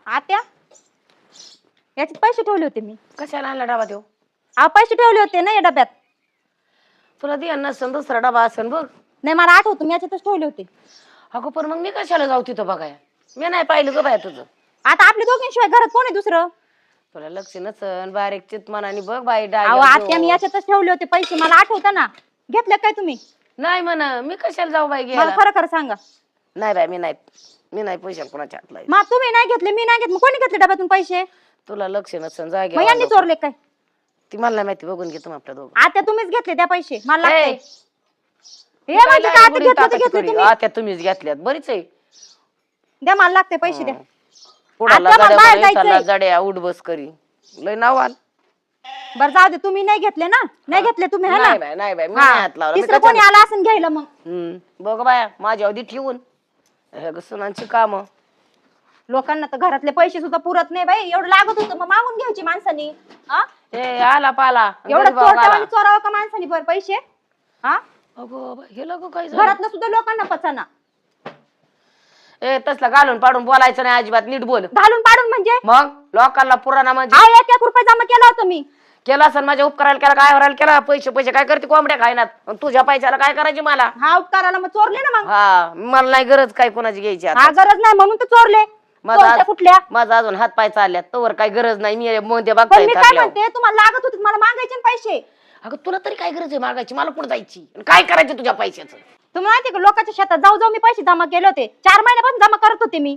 आत्या याच्यात पैसे ठेवले होते मी. कशाला आणला डबा देऊ? पैसे ठेवले होते ना या डब्यात. तुला दे नसन दुसरा डबा असन बघ. नाही मला आठवतं मी याच्यातच ठेवले होते. अगं पण मग मी कशाला जाऊ तिथं बघाय? मी नाही पाहिलं ग बाय तुझं. आता आपल्या दोघींशिवाय घरात कोण आहे दुसरं? तुला लक्ष नसन बारीक चित मनाने बघ बाई अहो आत्या मी याच्यातच ठेवले होते पैसे, मला आठवतं ना. घेतले काय तुम्ही? नाही म्हणा मी कशाला जाऊ बाई मला घ्यायला? खरं खरं सांगा. नाही बाई मी नाही पैसे कोणाच्या हात लावले. मग तुम्ही नाही घेतले, मी नाही घेतले, मग कोणी घेतले डब्यातून पैसे? तुला लक्ष नसन जा मग यांनी घ्या. चोरले काय? ती मला नाही माहिती, बघून घेतो आपल्या दोघं. आत्या तुम्हीच घेतले त्या पैसे, मला ए, लागतंय. हे म्हणजे काय आता घेतले ते घेतले तुम्ही. आता तुम्हीच घेतल्यात बरीच आहे. द्या मला लागते पैसे द्या. पुढाला आता मला बाहेर जड्या जायचंय. जड्या उठ बस करी लय नावाल. बरं जाऊ दे, तुम्ही नाही घेतले ना? नाही घेतले तुम्ही है नाही ना? बाई नाही बाई मी हा. नाही हात लावला. मी तिसरं कोणी आला असेल घ्यायला मग. बघ बाया माझ्या अवधी ठेवून हे सुनांची काम. लोकांना तर घरातले पैसे सुद्धा पुरत नाही बाई. एवढं लागत होतं मग मागून घ्यायची माणसानी. हा? ए आला पाला एवढं गरीबावर आला. चोरट्यावानी चोरावं का माणसानी बरं पैसे? हा? अगो बाई, हे लोक काय झालं? घरातलं सुद्धा लोकांना पचाना. ए तसला घालून पाडून बोलायचं नाही अजिबात, नीट बोल. घालून पाडून म्हणजे? मग लोकांना पुराणा म्हणजे अहो 1-1 रुपये जमा केला होता मी. केला असेल माझ्या उपकाराला केला काय वरायला केला. पैसे काय करते कोंबड्या खायनात. आणि तुझ्या पैशाला काय करायचे मला? हा उपकाराला मग चोरले ना मग. हा मला नाही गरज काय कोणाची घ्यायची आता. हा गरज नाही म्हणून तर चोरले. चोरट्या कुठल्या? माझा अजून हात पाय चालल्यात तवर काय गरज नाही. मी मध्ये पण बघताय मी काय म्हणते, तुम्हाला लागत होते मला मागायचे ना पैसे. अगं तुला तरी काय गरज आहे मागायची? मला कुठं जायची आणि काय करायचं तुझ्या पैशाचं? तुम्हाला माहिती का लोकांच्या शेतात जाऊ जाऊ मी पैसे जमा केले होते. 4 महिन्यापासून जमा करत होते मी.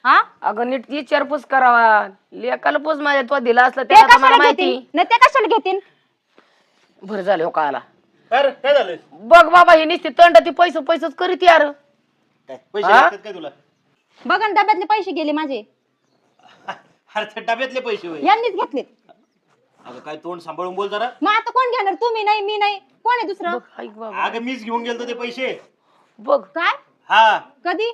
हा? अगं नीट विचारपूस करावा. लेकाला पूस माझ्या तो दिला असला ते त्याला मला कशाला माहिती. घेतील? नाही ते कशाला घेतील? बरं झालं हो कळाला. काय झालं? बघ बाबा ही नुसती तंड ती पैसेच करीत यार. काय पैसे लागतात काय तुला? बघा ना डब्यातले पैसे गेले माझे. अरे त्या डब्यातले पैसे होय. यांनीच घेतले. अगं काय तोंड सांभाळून बोल जरा. मग आता कोण घेणार? तुम्ही नाही, मी नाही, कोण आहे दुसरं? ऐक बाबा अगं मीच घेऊन गेलतो ते पैसे. बघ काय? हा कधी?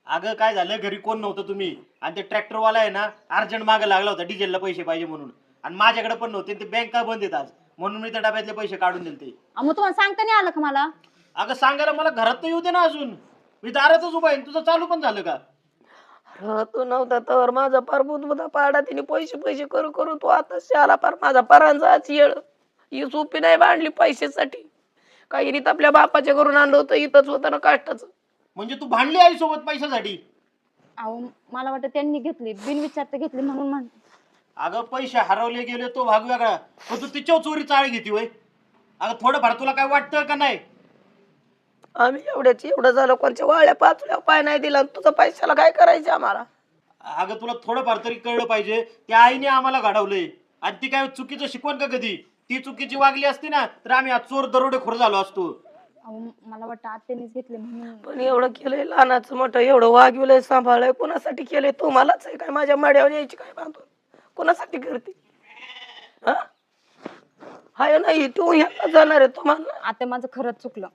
अगं काय झालं, घरी कोण नव्हतं तुम्ही आणि ते ट्रॅक्टर वाला आहे ना अर्जंट मागे लागला होता डिझेलला पैसे पाहिजे म्हणून. आणि माझ्याकडे पण नव्हते, ते बँक का बंद आहेत आज, म्हणून मी त्या डब्यातले पैसे काढून दिले. मग तुम्हाला सांगता नाही आलं का मला? अगं सांगायला मला घरात तर येऊ दे ना, अजून मी दारातच उभा आहे. तुझं चालू पण झालं का? तू नव्हता तर माझा पार बुधबुधा पाडा. तिने पैसे करू करू तू आता शाला पार माझा परांचा येळ. ही सोपी नाही बांधली पैशासाठी. काही रीत आपल्या बापाच्या घरून आणलं होतं, इथंच होतं ना काष्टाचं. म्हणजे तू भांडली आई सोबत पैशासाठी? अहो मला वाटतं त्यांनी घेतली, बिनविचारता घेतली म्हणून म्हण. अगं पैसे हरवले गेले तो भाग वेगळा, पण तू तिच्या चोरी चाळ घेती वय. अगं थोडंफार तुला काय वाटतं का नाही? आम्ही एवढं झालं कोणच्या वाळ्या पाचल्या पाय नाही दिला. तुझा पैशाला काय करायचं आम्हाला? अगं तुला थोडंफार तरी कळलं पाहिजे. त्या आईने आम्हाला घडवलंय आणि ती काय चुकीचं शिकवण का? कधी ती चुकीची वागली असती ना तर आम्ही आज चोर दरोडेखोर झालो असतो. अहो मला वाटतं आत्यानीच घेतले म्हणून. पण एवढं केलंय लहानाचं मोठं, एवढं वागविलंय सांभाळलंय. कोणासाठी केलंय? तुम्हालाच आहे काय? माझ्या माड्यावर यायची काय बांधून? कोणासाठी करते? हाय नाही तू ह्याला जाणार आहे तुम्हाला. आता माझं खरंच चुकलं.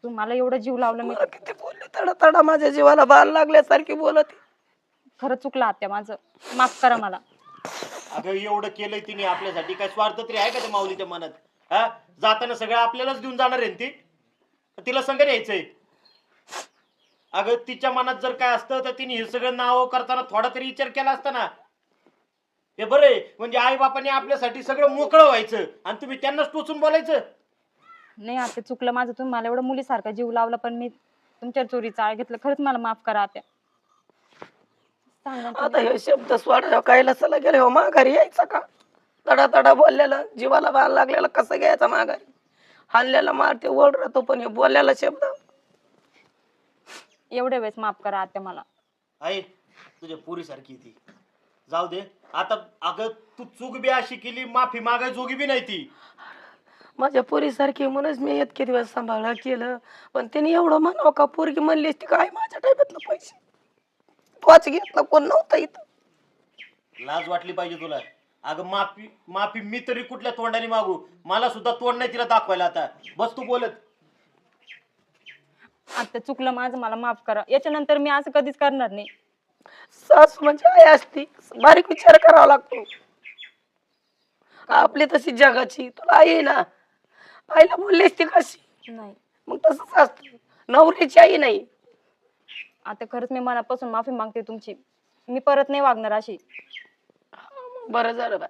तुम्हाला एवढं जीव लावलं मी. मला किती बोलले तडा तडा माझ्या जीवाला बाण लागल्यासारखी बोलत. खरंच चुकलं आत्या माझं, माफ करा मला. अगं एवढं केलंय तिने आपल्यासाठी, काय स्वार्थ तरी आहे का त्या माऊलीच्या मनात? हा जाताना सगळं आपल्यालाच देऊन जाणार आहे ती, तिला संग न्यायचंय. अगं तिच्या मनात जर काय असतं तर तिने हे सगळं नाव करताना थोडा तरी विचार केला असता ना. हे बरं आहे, म्हणजे आई बापाने आपल्यासाठी सगळं मोकळं व्हायचं आणि तुम्ही त्यांनाच टोचून बोलायचं. नाही आता चुकलं माझं. तुम्ही मला एवढं मुलीसारखा जीव लावला पण मी तुमच्या चोरीचा आळ घेतलं. खरंच मला माफ करा आत्या. सांगा आता हे शब्द सोडा कायला चला गेले हो माघारी यायचा का? तडा तडा बोललेला जीवाला बाण लागलेला कसं घ्यायचा माघारी? हाणलेला मारते ओढ राहतो पण हे बोललेला शब्द. एवढ्या वेळेस माफ करा आत्या मला. आई तुझ्या पोरीसारखी ती, जाऊ दे आता. अगं तू चूक बी अशी केली, माफी मागाय जोगी बी नाही ती. माझ्या पोरीसारखी म्हणूनच मी इतके दिवस सांभाळा केलं. पण त्यांनी एवढं म्हणावं का? पोरगी म्हणली असती काय माझ्या टाब्यातलं पैसे तोच घेतला, कोण नव्हता इथं. लाज वाटली पाहिजे तुला. अगं माफी मी तरी कुठल्या तोंडाने मागू? मला सुद्धा तोंड नाही तिला दाखवायला. आता बस तू बोलत. आता चुकलं माझं, मला माफ करा. याच्यानंतर मी असं कधीच करणार नाही. सासू म्हणजे आई असती, बारीक विचार करावा लागतो. आपली तशी जगाची तुला आई ना, आईला बोलली असती कशी? नाही मग तसंच असतं, नवरीची आई नाही. आता खरंच मी मनापासून माफी मागते तुमची. मी परत नाही वागणार अशी. बरं झालं बाय,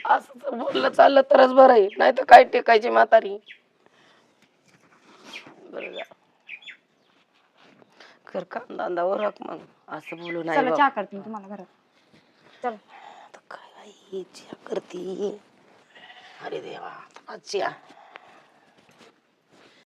असं जर बोललं चाललं तरच बरं आहे, नाही तर काय टेकायची म्हातारी. बरं झालं, कर काम धंदा ओरख मग, असं बोलू नाही चला बाबा. चहा करते मी तुम्हाला घरात. चला. आता काय चहा करती, अरे देवा आता चहा